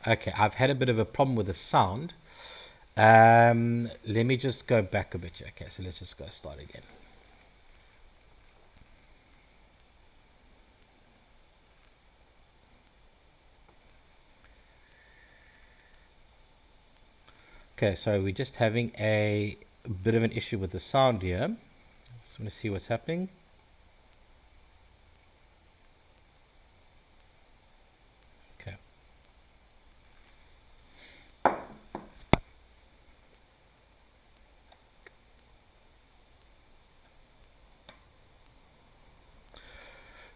Okay, I've had a bit of a problem with the sound. Let me just go back a bit. Okay, so let's just go start again. Okay, so we're just having a bit of an issue with the sound here. Just want to see what's happening. Okay.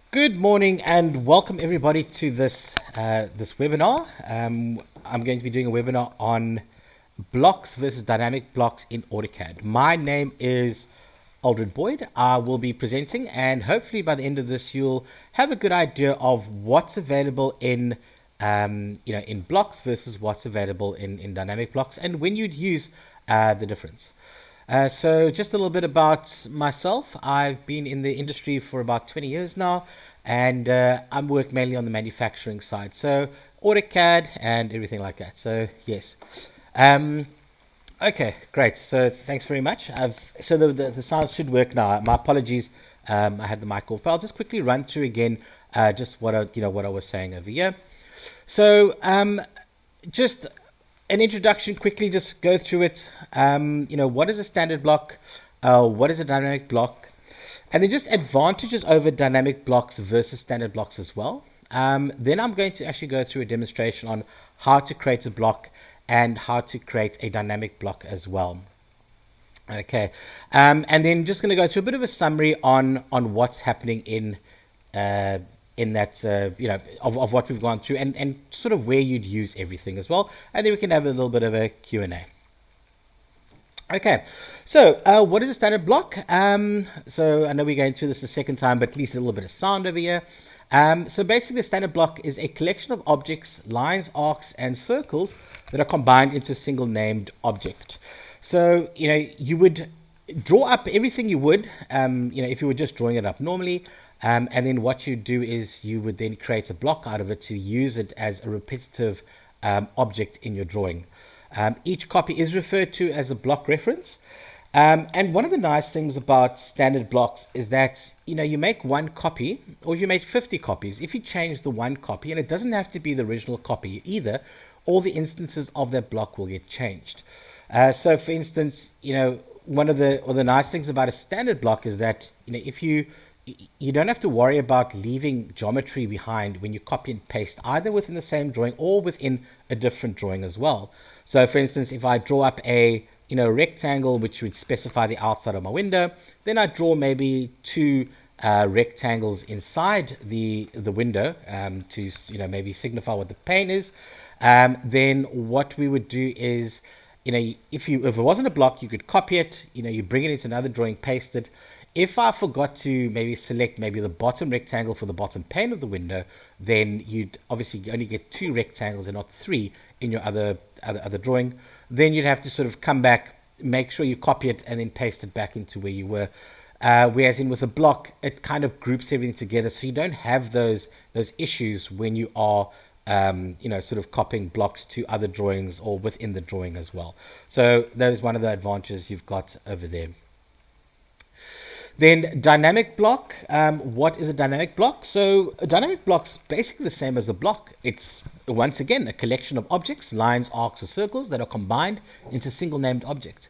Good morning and welcome everybody to this webinar. I'm going to be doing a webinar on blocks versus dynamic blocks in AutoCAD. My name is Aldred Boyd. I will be presenting, and hopefully by the end of this, you'll have a good idea of what's available in in blocks versus what's available in dynamic blocks, and when you'd use the difference. So just a little bit about myself. I've been in the industry for about 20 years now, and I'm work mainly on the manufacturing side. So AutoCAD and everything like that. So yes. Um, okay, great. So thanks very much. So the sound should work now. My apologies. I had the mic off, but I'll just quickly run through again just what I was saying over here. So just an introduction quickly, just go through it. What is a standard block? What is a dynamic block? And then just advantages over dynamic blocks versus standard blocks as well. Then I'm going to actually go through a demonstration on how to create a block and how to create a dynamic block as well. Okay, and then just going to go through a bit of a summary on what's happening uh, in that of what we've gone through, and sort of where you'd use everything as well, and then we can have a little bit of a Q&A. Okay, so what is a standard block? So I know we're going through this the second time, but at least a little bit of sound over here. So basically, a standard block is a collection of objects, lines, arcs, and circles that are combined into a single named object. So you would draw up everything you would, if you were just drawing it up normally. And then what you do is you would then create a block out of it to use it as a repetitive object in your drawing. Each copy is referred to as a block reference. And one of the nice things about standard blocks is that you make one copy, or if you make 50 copies, if you change the one copy, and it doesn't have to be the original copy either, all the instances of that block will get changed. So for instance, one of the nice things about a standard block is that if you don't have to worry about leaving geometry behind when you copy and paste, either within the same drawing or within a different drawing as well. So for instance, if I draw up a rectangle which would specify the outside of my window, then I draw maybe two rectangles inside the window to maybe signify what the pane is. Then what we would do is, if it wasn't a block, you could copy it, you bring it into another drawing, paste it. If I forgot to maybe select maybe the bottom rectangle for the bottom pane of the window, then you'd obviously only get two rectangles and not three in your other drawing. Then you'd have to sort of come back, make sure you copy it, and then paste it back into where you were. Whereas with a block, it kind of groups everything together, so you don't have those issues when you are sort of copying blocks to other drawings or within the drawing as well. So that is one of the advantages you've got over there. Then dynamic block. What is a dynamic block? So a dynamic block's basically the same as a block. It's once again a collection of objects, lines, arcs, or circles that are combined into a single named object.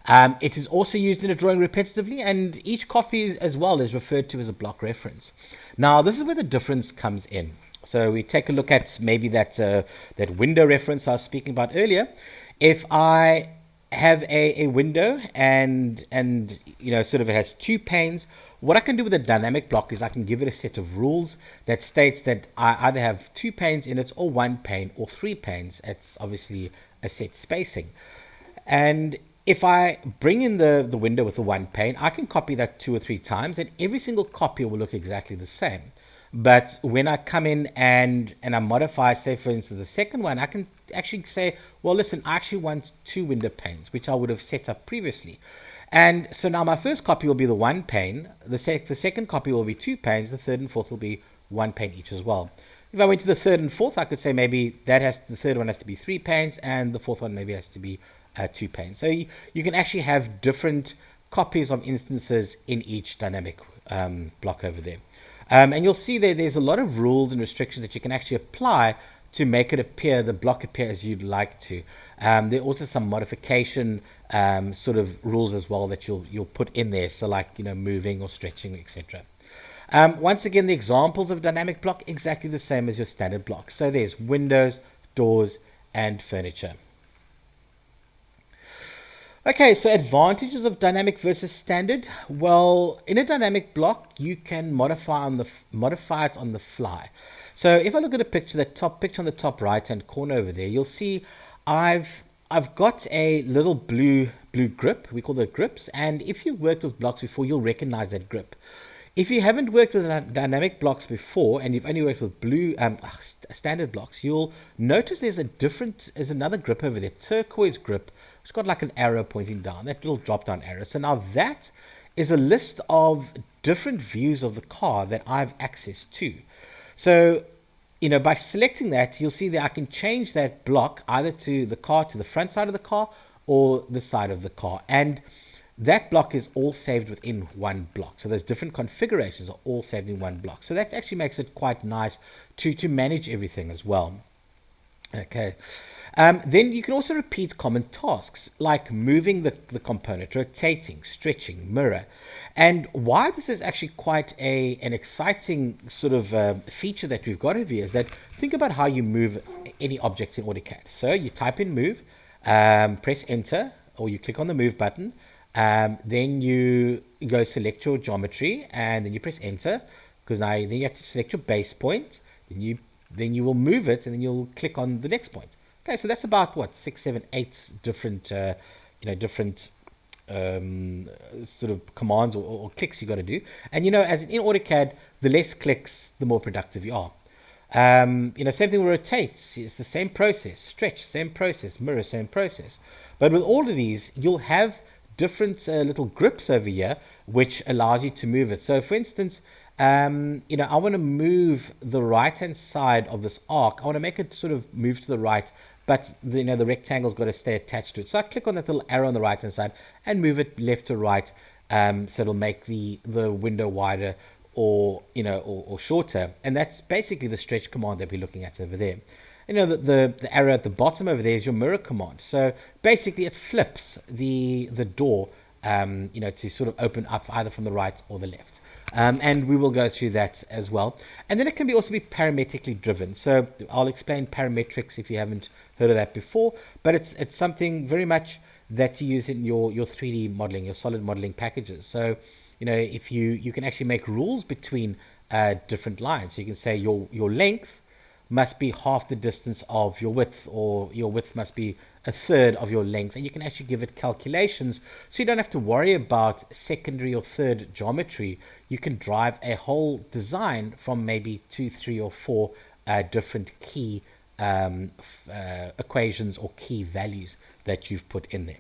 It is also used in a drawing repetitively, and each copy as well is referred to as a block reference. Now this is where the difference comes in. So we take a look at maybe that window reference I was speaking about earlier. If I have a window and sort of it has two panes, what I can do with a dynamic block is I can give it a set of rules that states that I either have two panes in it, or one pane, or three panes. It's obviously a set spacing. And if I bring in the window with the one pane, I can copy that 2 or 3 times, and every single copy will look exactly the same. But when I come in and I modify, say for instance the second one, I can actually say, well listen, I actually want 2 window panes, which I would have set up previously. And so now my first copy will be the one pane, the second copy will be 2 panes, the third and fourth will be one pane each as well. If I went to the third and fourth, I could say maybe the third one has to be 3 panes, and the fourth one maybe has to be 2 panes. So you can actually have different copies of instances in each dynamic block over there. And you'll see there's a lot of rules and restrictions that you can actually apply to make it appear, the block appear as you'd like to. There are also some modification sort of rules as well that you'll put in there. So like, moving or stretching, etc. Once again, the examples of dynamic block, exactly the same as your standard block. So there's windows, doors, and furniture. Okay, so advantages of dynamic versus standard. Well, in a dynamic block, you can modify it on the fly. So if I look at a picture, the top picture on the top right-hand corner over there, you'll see I've got a little blue grip. We call that grips. And if you've worked with blocks before, you'll recognize that grip. If you haven't worked with dynamic blocks before, and you've only worked with standard blocks, you'll notice there's another grip over there, turquoise grip. It's got like an arrow pointing down, that little drop down arrow. So now that is a list of different views of the car that I've access to. So, by selecting that, you'll see that I can change that block either to the front side of the car or the side of the car. And that block is all saved within one block. So those different configurations are all saved in one block. So that actually makes it quite nice to manage everything as well. Okay. Then you can also repeat common tasks like moving the component, rotating, stretching, mirror. And why this is actually quite an exciting sort of feature that we've got over here is that think about how you move any object in AutoCAD. So you type in move, press enter, or you click on the move button. Then you go select your geometry, and then you press enter, because then you have to select your base point. Then you will move it, and then you'll click on the next point. Okay, so that's about what 6, 7, 8 different sort of commands or clicks you got to do. And as in AutoCAD, the less clicks, the more productive you are. Same thing with rotate. It's the same process. Stretch, same process. Mirror, same process. But with all of these, you'll have different little grips over here, which allows you to move it. So, for instance, I want to move the right-hand side of this arc. I want to make it sort of move to the right, but the rectangle's got to stay attached to it. So I click on that little arrow on the right-hand side and move it left to right, so it'll make the window wider or shorter. And that's basically the stretch command that we're looking at over there. The arrow at the bottom over there is your mirror command. So basically it flips the door, to sort of open up either from the right or the left. And we will go through that as well. And then it can also be parametrically driven. So I'll explain parametrics if you haven't heard of that before, but it's something very much that you use in your 3D modeling, your solid modeling packages. So, if you can actually make rules between different lines. So you can say your length must be half the distance of your width, or your width must be a third of your length, and you can actually give it calculations so you don't have to worry about secondary or third geometry. You can drive a whole design from maybe 2, 3, or 4 different key equations or key values that you've put in there.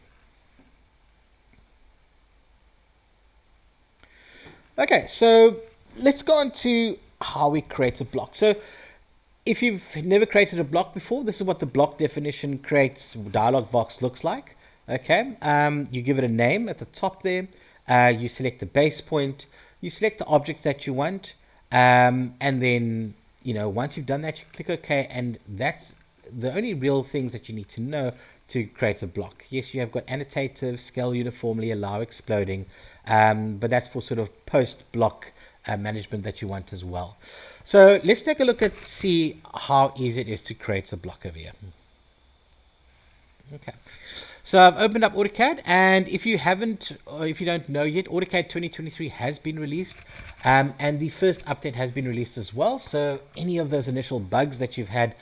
Okay, so let's go on to how we create a block. So if you've never created a block before, this is what the block definition creates dialog box looks like. Okay, you give it a name at the top there. You select the base point. You select the object that you want, and then once you've done that, you click OK, and that's the only real things that you need to know to create a block. Yes, you have got annotative, scale uniformly, allow exploding, but that's for sort of post-block management that you want as well. So let's take a look at see how easy it is to create a block over here. Okay, so I've opened up AutoCAD, and if you haven't, or if you don't know yet, AutoCAD 2023 has been released, and the first update has been released as well. So any of those initial bugs that you've had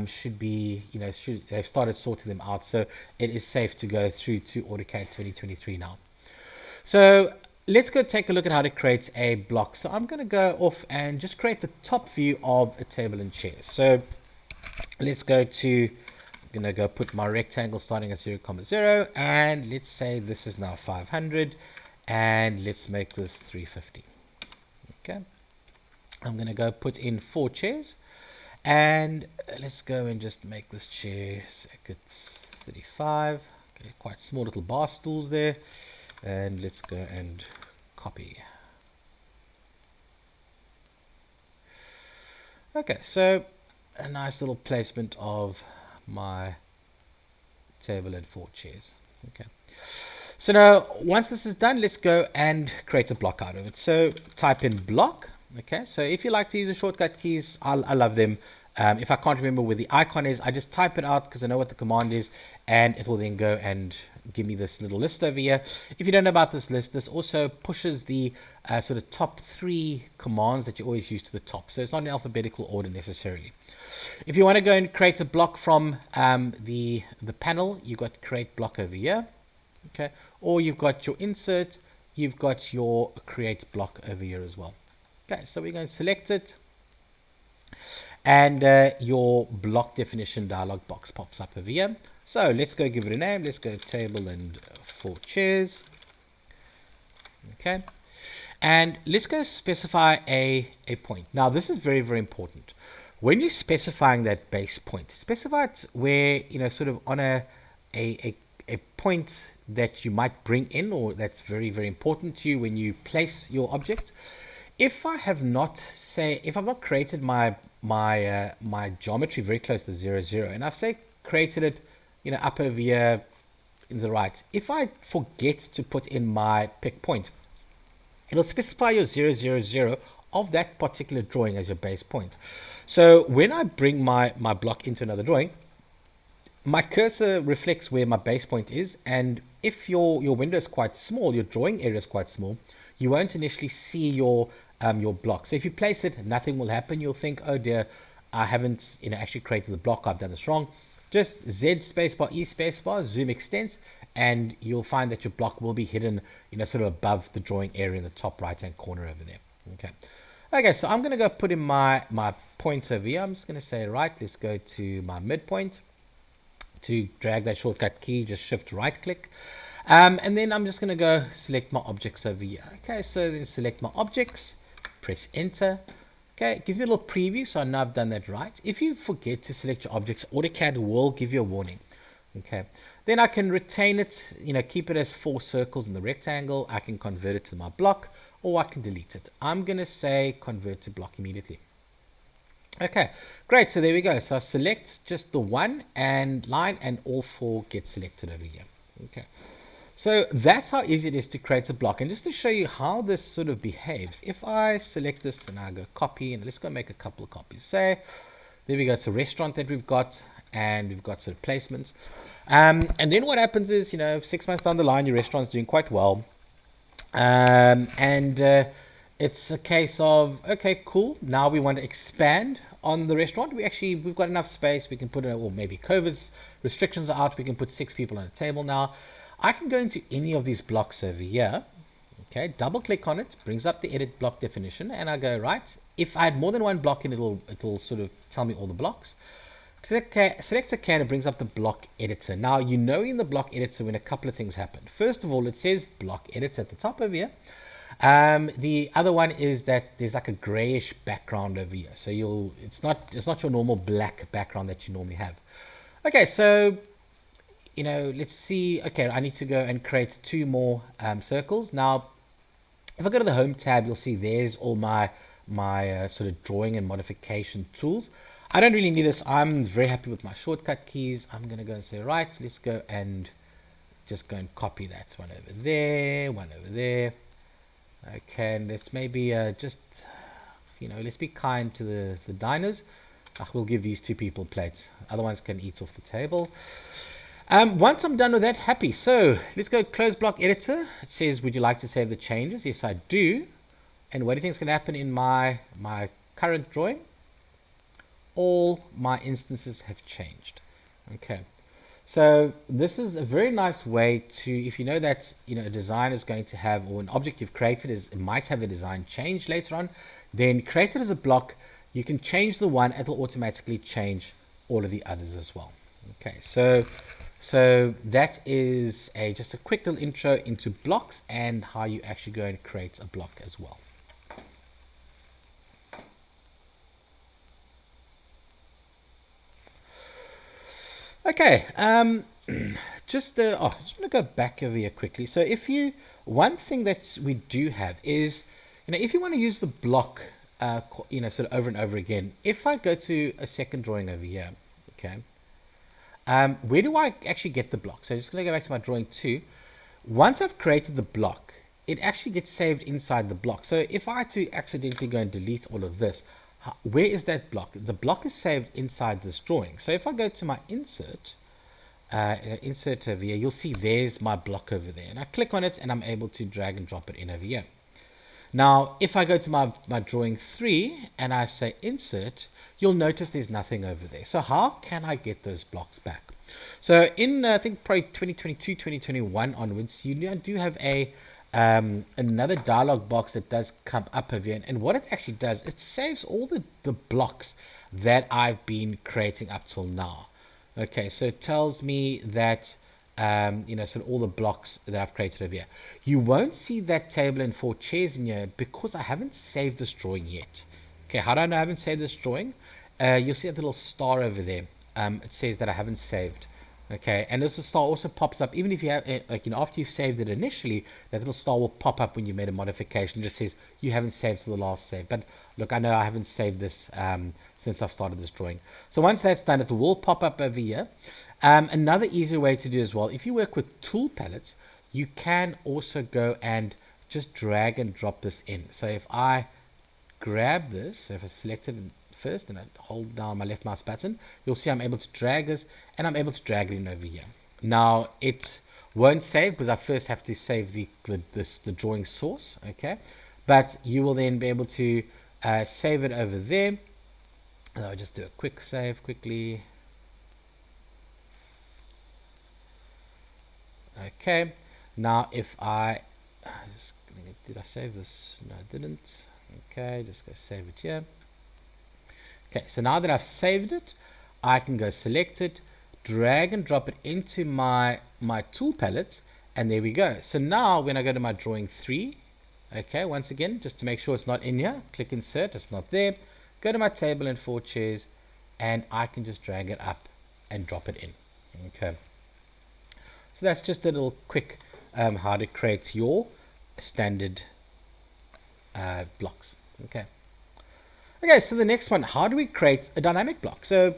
should be, they've started sorting them out. So it is safe to go through to AutoCAD 2023 now. So let's go take a look at how to create a block. So I'm going to go off and just create the top view of a table and chairs. So let's go to, I'm going to go put my rectangle starting at 0,0, and let's say this is now 500, and let's make this 350. Okay, I'm going to go put in 4 chairs. And let's go and just make this chair circuit 35. Okay, quite small little bar stools there. And let's go and copy. Okay, so a nice little placement of my table and 4 chairs. Okay. So now, once this is done, let's go and create a block out of it. So type in block. Okay, so if you like to use the shortcut keys, I love them. If I can't remember where the icon is, I just type it out because I know what the command is, and it will then go and give me this little list over here. If you don't know about this list, this also pushes the sort of top 3 commands that you always use to the top. So it's not in alphabetical order necessarily. If you want to go and create a block from the panel, you've got create block over here. Okay, or you've got your insert, you've got your create block over here as well. Okay, so we're going to select it, and your block definition dialog box pops up over here. So let's go give it a name. Let's go table and 4 chairs. Okay, and let's go specify a point. Now this is very, very important. When you're specifying that base point, specify it where, you know, sort of on a point that you might bring in, or that's very, very important to you when you place your object. If I've not created my geometry very close to 0, 0, and I've created it, you know, up over here in the right, if I forget to put in my pick point, it'll specify your 0, 0, 0 of that particular drawing as your base point. So when I bring my block into another drawing, my cursor reflects where my base point is, and if your window is quite small, your drawing area is quite small, you won't initially see your block. So if you place it, nothing will happen. You'll think, oh dear, I haven't, you know, actually created the block. I've done this wrong. Just Z spacebar, E spacebar, zoom extents, and you'll find that your block will be hidden, you know, sort of above the drawing area in the top right hand corner over there. Okay, so I'm going to go put in my point over here. I'm just going to say, right, let's go to my midpoint. To drag that shortcut key, just shift right click, and then I'm just going to go select my objects over here. Okay, so then select my objects, press enter. Okay, it gives me a little preview, so I know I've done that right. If you forget to select your objects, AutoCAD will give you a warning. Okay, then I can retain it, you know, keep it as 4 circles in the rectangle. I can convert it to my block, or I can delete it. I'm going to say convert to block immediately. Okay, great. So there we go. So I select just the one and line, and all 4 get selected over here. Okay, so that's how easy it is to create a block. And just to show you how this sort of behaves, if I select this and I go copy, and let's go make a couple of copies. Say, there we go. It's a restaurant that we've got, and we've got sort of placements. And then what happens is, you know, 6 months down the line, your restaurant's doing quite well. It's a case of, okay, cool, now we want to expand on the restaurant. We've got enough space. We can put it, or maybe COVID's restrictions are out. We can put 6 people on a table now. I can go into any of these blocks over here. Okay, double click on it, brings up the edit block definition, and I go, right, if I had more than one block in, it'll sort of tell me all the blocks. Select OK, and it brings up the block editor. Now, you know in the block editor when a couple of things happen. First of all, it says block editor at the top over here. The other one is that there's like a grayish background over here. So it's not your normal black background that you normally have. Okay, so, you know, let's see. Okay, I need to go and create 2 more circles. Now, if I go to the home tab, you'll see there's all my sort of drawing and modification tools. I don't really need this. I'm very happy with my shortcut keys. I'm going to go and say, right, let's go and just go and copy that. One over there, one over there. Okay, and let's maybe just, you know, let's be kind to the diners. We'll give these 2 people plates. Other ones can eat off the table. Once I'm done with that, happy. So let's go close block editor. It says, would you like to save the changes? Yes, I do. And what do you think is going to happen in my current drawing? All my instances have changed. Okay. So this is a very nice way to, if you know that, you know, a design is going to have, or an object you've created it might have a design change later on, then create it as a block. You can change the one, it'll automatically change all of the others as well. Okay, so that is just a quick little intro into blocks and how you actually go and create a block as well. Okay, just want to go back over here quickly. So one thing that we do have is, if you want to use the block, sort of over and over again. If I go to a second drawing over here, okay, where do I actually get the block? So I'm just going to go back to my drawing two. Once I've created the block, it actually gets saved inside the block. So if I had to accidentally go and delete all of this, where is that block? The block is saved inside this drawing. So if I go to my insert over here, you'll see there's my block over there. And I click on it and I'm able to drag and drop it in over here. Now, if I go to my drawing 3 and I say insert, you'll notice there's nothing over there. So how can I get those blocks back? So in, I think, probably 2022, 2021 onwards, you do have another dialog box that does come up over here. And what it actually does, it saves all the blocks that I've been creating up till now. Okay, so it tells me that sort of all the blocks that I've created over here. You won't see that table and 4 chairs in here because I haven't saved this drawing yet. Okay, how do I know I haven't saved this drawing? You'll see that little star over there. It says that I haven't saved. Okay, and this star also pops up even if you have, after you've saved it initially, that little star will pop up when you made a modification. It just says you haven't saved to the last save. But look, I know I haven't saved this since I've started this drawing. So once that's done, it will pop up over here. Another easy way to do as well, if you work with tool palettes, you can also go and just drag and drop this in. So if I grab this, so if I select it first and I hold down my left mouse button, you'll see I'm able to drag this and I'm able to drag it in over here. Now it won't save because I first have to save the drawing source, okay? But you will then be able to save it over there. And I'll just do a quick save quickly. Okay, now if did I save this? No, I didn't. Okay, just go save it here. Okay, so now that I've saved it, I can go select it, drag and drop it into my tool palette, and there we go. So now when I go to my drawing 3, okay, once again, just to make sure it's not in here, click insert, it's not there, go to my table and 4 chairs, and I can just drag it up and drop it in. Okay. So that's just a little quick how to create your standard blocks. Okay. Okay, so the next one, how do we create a dynamic block? So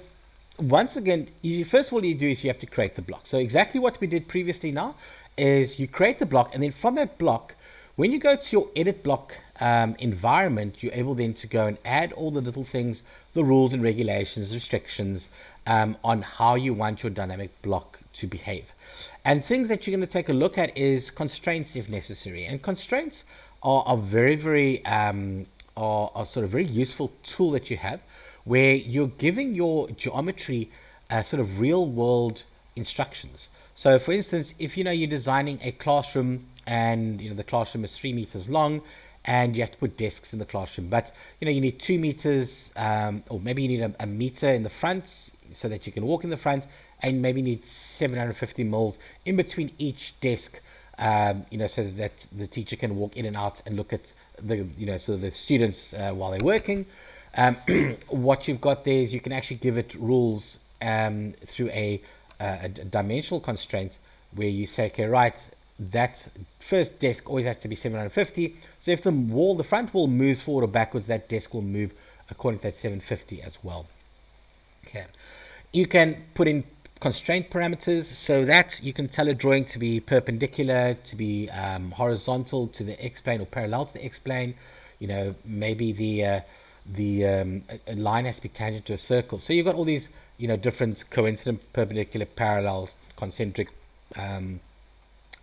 once again, first of all you do is you have to create the block. So exactly what we did previously now is you create the block, and then from that block, when you go to your edit block environment, you're able then to go and add all the little things, the rules and regulations, restrictions on how you want your dynamic block to behave. And things that you're going to take a look at is constraints if necessary. And constraints are very, very are sort of very useful tool that you have where you're giving your geometry sort of real world instructions. So for instance, if you're designing a classroom and the classroom is 3 meters long and you have to put desks in the classroom, but you need 2 meters or maybe you need a meter in the front so that you can walk in the front, and maybe need 750 mils in between each desk, so that the teacher can walk in and out and look at the students while they're working. What you've got there is you can actually give it rules through a dimensional constraint where you say, okay, right, that first desk always has to be 750. So if the front wall moves forward or backwards, that desk will move according to that 750 as well. Okay, you can put in constraint parameters so that you can tell a drawing to be perpendicular, to be horizontal to the x-plane or parallel to the x-plane. Maybe the line has to be tangent to a circle. So you've got all these different coincident, perpendicular, parallel, concentric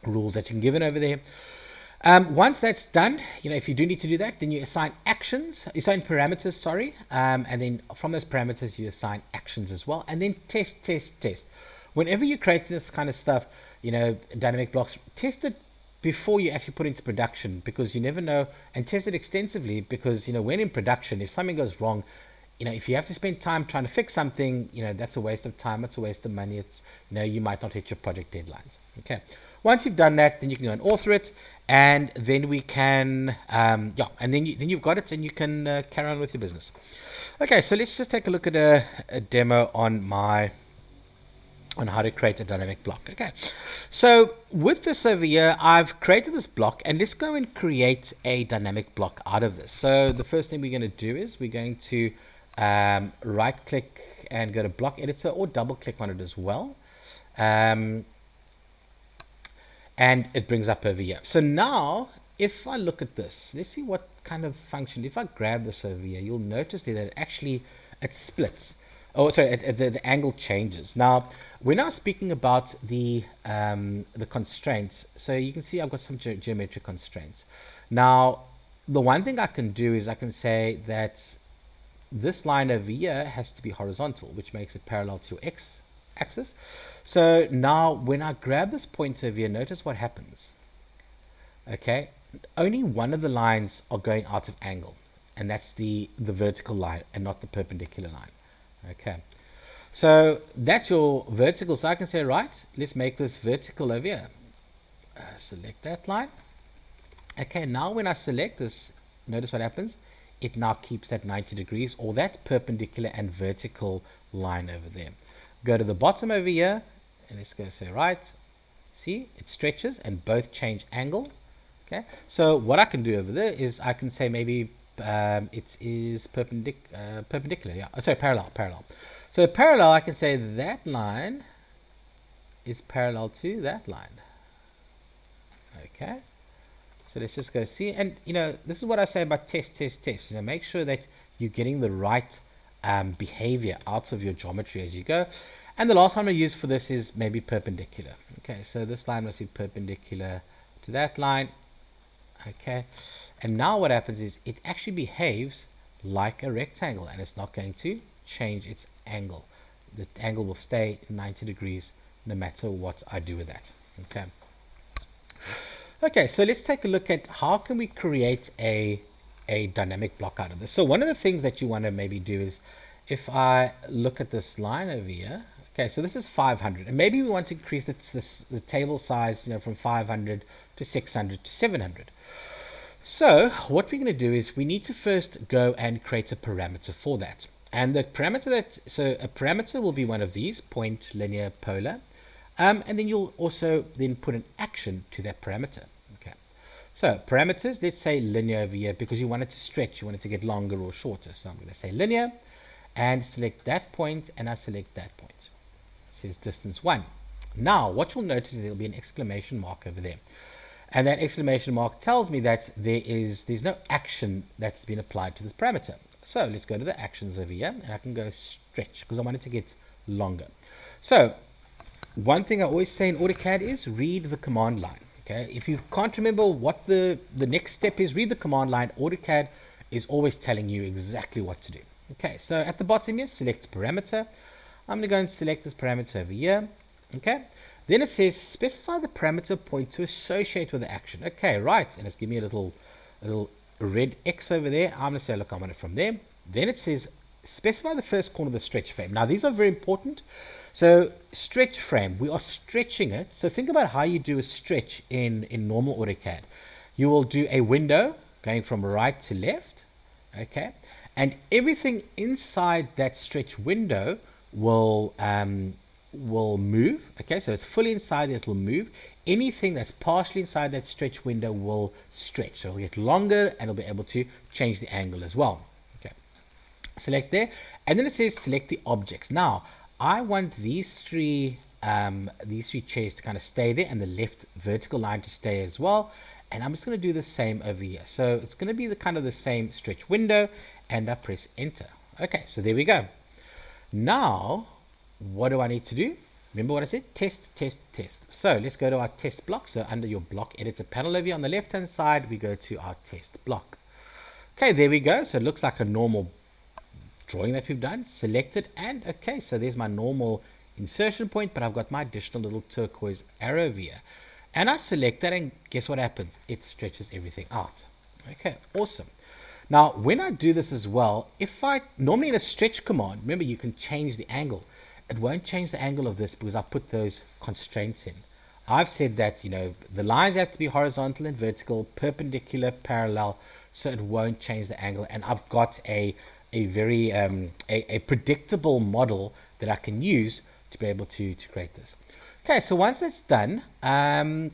rules that you can give it over there. Once that's done, if you do need to do that, then you assign parameters, and then from those parameters you assign actions as well, and then test. Whenever you create this kind of stuff, dynamic blocks, test it before you actually put it into production, because you never know, and test it extensively, because when in production, if something goes wrong, if you have to spend time trying to fix something, that's a waste of time, it's a waste of money, it's you might not hit your project deadlines. Okay, once you've done that, then you can go and author it, and then we can and then you've got it, and you can carry on with your business. Okay, so let's just take a look at a demo on my on how to create a dynamic block. Okay, so with this over here, I've created this block, and let's go and create a dynamic block out of this. So the first thing we're going to do is we're going to right click and go to block editor, or double click on it as well. And it brings up over here. So now if I look at this, let's see what kind of function. If I grab this over here, you'll notice there that it splits. Oh, sorry, the angle changes. Now, we're now speaking about the constraints. So you can see I've got some geometric constraints. Now, the one thing I can do is I can say that this line over here has to be horizontal, which makes it parallel to your x-axis. So now when I grab this point over here, notice what happens. Okay, only one of the lines are going out of angle, and that's the vertical line and not the perpendicular line. Okay, so that's your vertical. So I can say, right, let's make this vertical over here. Select that line. Okay, now when I select this, notice what happens. It now keeps that 90 degrees, or that perpendicular and vertical line over there. Go to the bottom over here, and let's go say, right, see, it stretches and both change angle. Okay, so what I can do over there is I can say maybe it is perpendicular, yeah, sorry, parallel. So parallel, I can say that line is parallel to that line. Okay, so let's just go see, and this is what I say about test. Make sure that you're getting the right behavior out of your geometry as you go. And the last one I use for this is maybe perpendicular. Okay, so this line must be perpendicular to that line. Okay, and now what happens is it actually behaves like a rectangle, and it's not going to change its angle. The angle will stay 90 degrees no matter what I do with that. Okay, so let's take a look at how can we create a dynamic block out of this. So one of the things that you want to maybe do is, if I look at this line over here, okay, so this is 500, and maybe we want to increase the table size, from 500 to 600 to 700. So what we're going to do is we need to first go and create a parameter for that. And the parameter so a parameter will be one of these, point, linear, polar. And then you'll also then put an action to that parameter. Okay. So parameters, let's say linear over here, because you want it to stretch, you want it to get longer or shorter. So I'm going to say linear and select that point, and I select that point. It says distance 1. Now what you'll notice is there'll be an exclamation mark over there. And that exclamation mark tells me that there's no action that's been applied to this parameter. So let's go to the actions over here, and I can go stretch because I want it to get longer. So one thing I always say in AutoCAD is read the command line. Okay, if you can't remember what the next step is, read the command line. AutoCAD is always telling you exactly what to do. Okay, so at the bottom here, select parameter. I'm going to go and select this parameter over here. Okay, then it says specify the parameter point to associate with the action. Okay, right, and it's giving me a little red X over there. I'm going to say, look, I want it from there. Then it says specify the first corner of the stretch frame. Now these are very important. So stretch frame, we are stretching it. So think about how you do a stretch in normal AutoCAD. You will do a window going from right to left. Okay, and everything inside that stretch window will move. Okay, so it's fully inside, it will move. Anything that's partially inside that stretch window will stretch. So it'll get longer, and it'll be able to change the angle as well. Okay, select there, and then it says select the objects. Now I want these three chairs to kind of stay there, and the left vertical line to stay as well. And I'm just going to do the same over here. So it's going to be the same stretch window, and I press enter. Okay, so there we go. Now what do I need to do? Remember what I said? Test. So let's go to our test block. So under your block editor panel over here on the left hand side, we go to our test block. Okay, there we go. So it looks like a normal drawing that we've done. Select it, and okay, so there's my normal insertion point, but I've got my additional little turquoise arrow over here. And I select that, and guess what happens? It stretches everything out. Okay, awesome. Now when I do this as well, if I normally in a stretch command, remember you can change the angle. It won't change the angle of this because I put those constraints in. I've said that the lines have to be horizontal and vertical, perpendicular, parallel, so it won't change the angle. And I've got a very a predictable model that I can use to be able to create this. Okay, so once that's done, I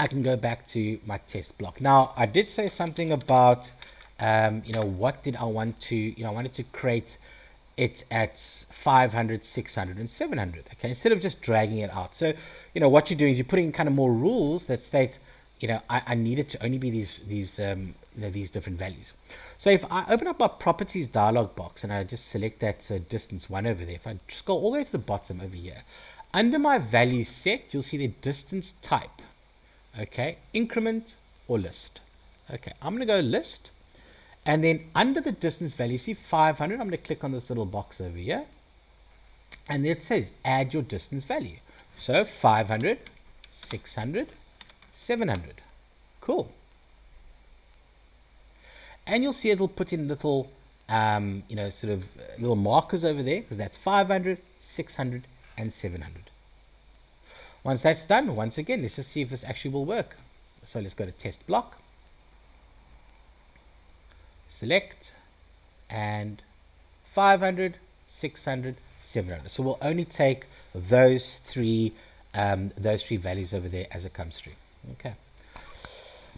can go back to my test block. Now, I did say something about, what did I want to, I wanted to create it at 500, 600, and 700, okay, instead of just dragging it out. So, what you're doing is you're putting kind of more rules that state, I need it to only be these different values. So if I open up my properties dialog box and I just select that distance 1 over there, if I scroll all the way to the bottom over here, under my value set, you'll see the distance type, okay, increment or list. Okay, I'm going to go list, and then under the distance value, see 500, I'm going to click on this little box over here, and it says add your distance value. So 500, 600, 700. Cool. And you'll see it'll put in little, sort of little markers over there, because that's 500, 600, and 700. Once that's done, once again, let's just see if this actually will work. So let's go to test block, select, and 500, 600, 700. So we'll only take those three values over there as it comes through. Okay.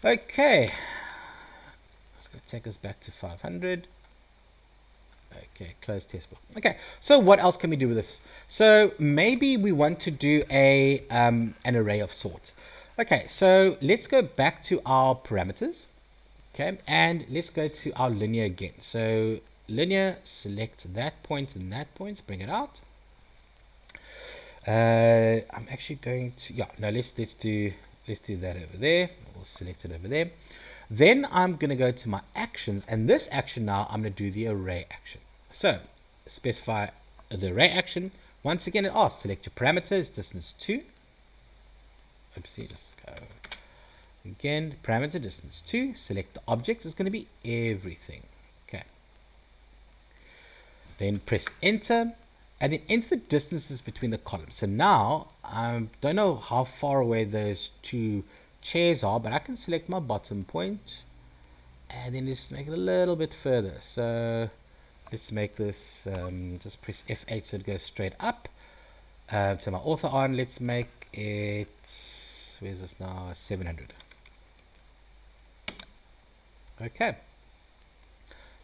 Okay. It's going to take us back to 500. Okay, close test block. Okay, so what else can we do with this? So maybe we want to do an array of sorts. Okay, so let's go back to our parameters. Okay, and let's go to our linear again. So linear, select that point and that point, bring it out. I'm actually going to, let's do that over there. We'll select it over there. Then I'm going to go to my actions, and this action now I'm going to do the array action. So specify the array action. Once again, it asks select your parameters, distance 2. Oopsie, just go again, parameter distance 2. Select the object. It's going to be everything. Okay. Then press enter, and then enter the distances between the columns. So now I don't know how far away those two chairs are, but I can select my bottom point and then just make it a little bit further. So let's make this, just press F8 so it goes straight up. So my author on, let's make it, where's this now, 700. Okay,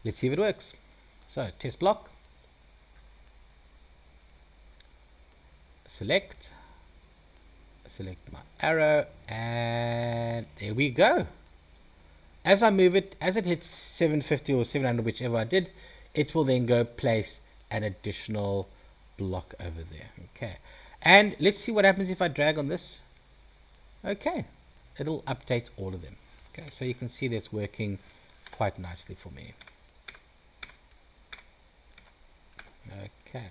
let's see if it works. So test block, select my arrow, and there we go. As I move it, as it hits 750 or 700, whichever I did, it will then go place an additional block over there. Okay, and let's see what happens if I drag on this. Okay, it'll update all of them. Okay, so you can see that's working quite nicely for me. Okay.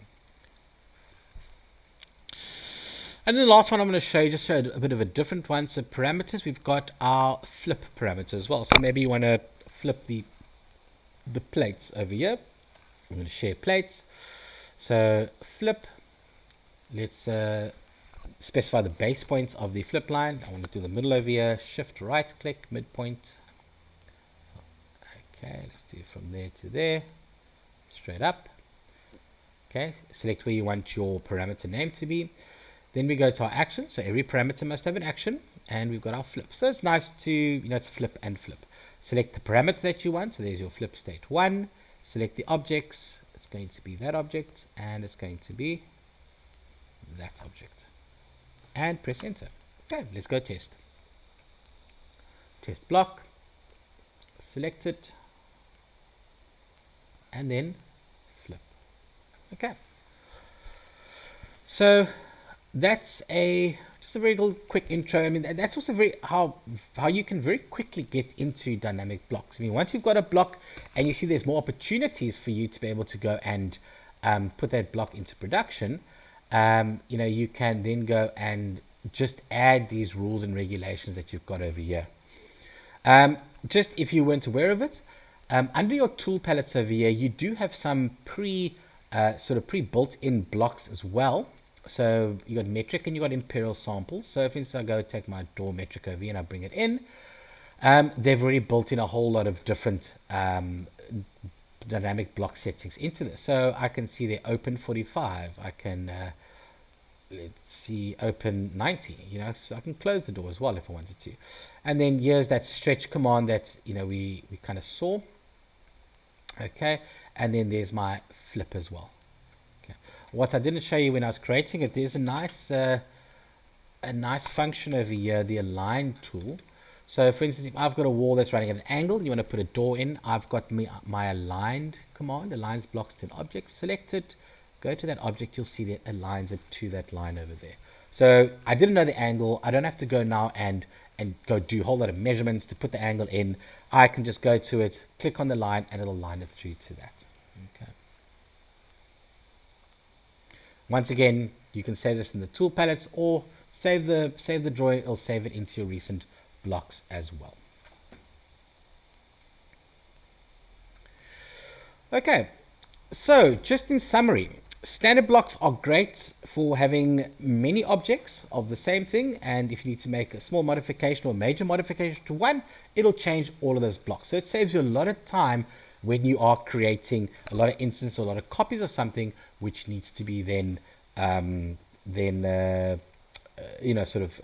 And then the last one I'm going to show you, just show a bit of a different one. So parameters, we've got our flip parameter as well. So maybe you want to flip the plates over here. I'm going to share plates. So flip, let's specify the base points of the flip line. I want to do the middle over here. Shift right click, midpoint. Okay, let's do from there to there, straight up. Okay, select where you want your parameter name to be. Then we go to our action. So every parameter must have an action, and we've got our flip. So it's nice to, it's flip and flip. Select the parameter that you want. So there's your flip state 1. Select the objects. It's going to be that object, and it's going to be that object. And press enter. Okay, let's go test. Test block. Select it, and then flip. Okay. So that's just a very little quick intro. I mean, that's also very how you can very quickly get into dynamic blocks. I mean, once you've got a block and you see there's more opportunities for you to be able to go and put that block into production, you can then go and just add these rules and regulations that you've got over here. Just if you weren't aware of it, under your tool palettes over here, you do have some pre-built in blocks as well. So you got metric and you got imperial samples. So if instead I go take my draw metric over here and I bring it in, they've already built in a whole lot of different dynamic block settings into this. So I can see the open 45. I can let's see, open 90, so I can close the door as well if I wanted to. And then here's that stretch command that, we kind of saw. Okay, and then there's my flip as well. Okay, what I didn't show you when I was creating it, there's a nice function over here, the align tool. So for instance, if I've got a wall that's running at an angle and you want to put a door in, I've got my aligned command, aligns blocks to an object, select it, go to that object, you'll see that aligns it to that line over there. So I didn't know the angle, I don't have to go now and go do a whole lot of measurements to put the angle in. I can just go to it, click on the line, and it'll line it through to that. Okay. Once again, you can save this in the tool palettes or save the drawing, it'll save it into your recent blocks as well. Okay, so just in summary, standard blocks are great for having many objects of the same thing, and if you need to make a small modification or major modification to one, it'll change all of those blocks. So it saves you a lot of time when you are creating a lot of instances or a lot of copies of something which needs to be then sort of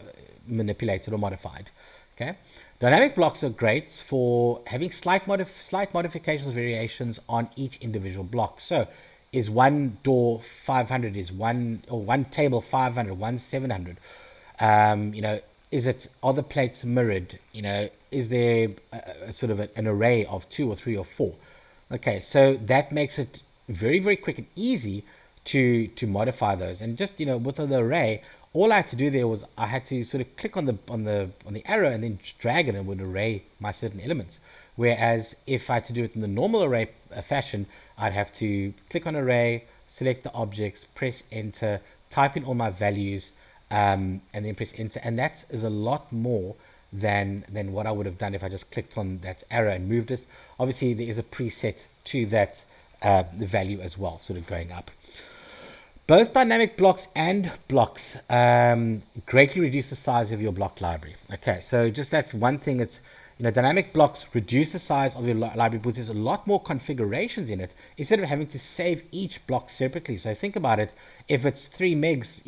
manipulated or modified. Okay, dynamic blocks are great for having slight modifications, variations on each individual block. So, is one door 500? Is one table 500? One 700? Are the plates mirrored? Is there sort of an array of 2 or 3 or 4? Okay, so that makes it very, very quick and easy to modify those. And just with the array, all I had to do there was I had to sort of click on the arrow and then drag it, and it would array my certain elements. Whereas if I had to do it in the normal array fashion, I'd have to click on array, select the objects, press enter, type in all my values, and then press enter. And that is a lot more than what I would have done if I just clicked on that arrow and moved it. Obviously, there is a preset to that the value as well, sort of going up. Both dynamic blocks and blocks greatly reduce the size of your block library. Okay, so just that's one thing. It's dynamic blocks reduce the size of your library because there's a lot more configurations in it instead of having to save each block separately. So think about it. If it's 3 megs,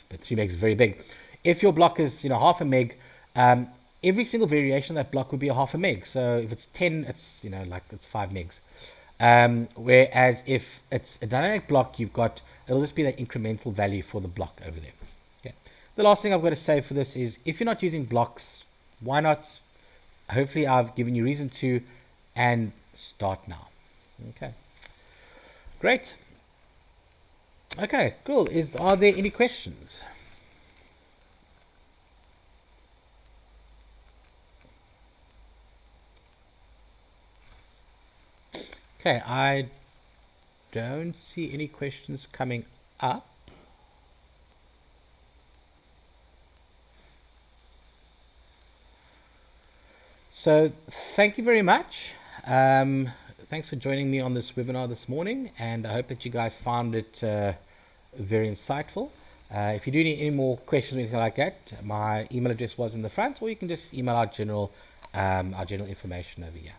but 3 megs is very big. If your block is half a meg, every single variation of that block would be a half a meg. So if it's 10, it's it's 5 megs. Whereas if it's a dynamic block, it'll just be that incremental value for the block over there. Okay. The last thing I've got to say for this is if you're not using blocks, why not? Hopefully I've given you reason to, and start now. Okay. Great. Okay, cool. Are there any questions? Okay, I don't see any questions coming up. So thank you very much. Thanks for joining me on this webinar this morning, and I hope that you guys found it very insightful. If you do need any more questions or anything like that, my email address was in the front, or you can just email our general information over here.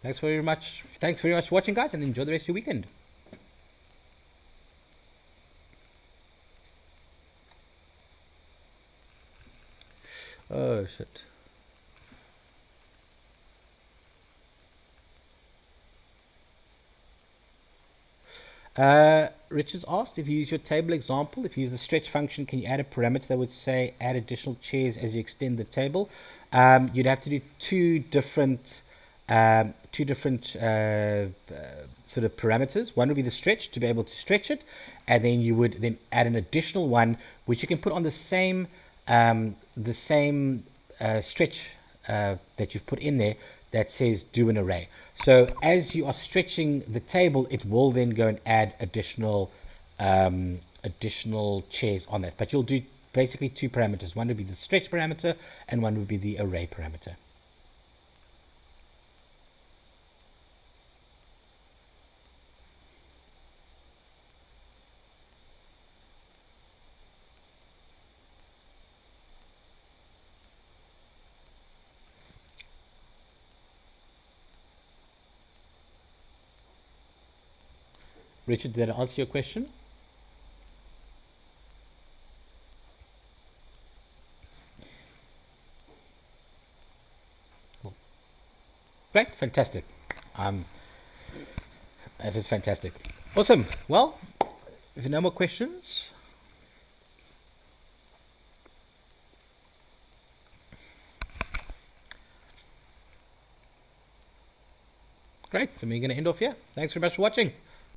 Thanks very much for watching, guys, and enjoy the rest of your weekend. Oh shit. Richard's asked, if you use your table example, if you use the stretch function, can you add a parameter that would say add additional chairs as you extend the table? You'd have to do two different sort of parameters. One would be the stretch, to be able to stretch it, and then you would then add an additional one which you can put on the same stretch that you've put in there that says do an array. So as you are stretching the table, it will then go and add additional chairs on that. But you'll do basically two parameters. One would be the stretch parameter and one would be the array parameter. Richard, did that answer your question? Great, fantastic. Um, that is fantastic. Awesome. Well, if there are no more questions, great. So we're going to end off here. Thanks very much for watching.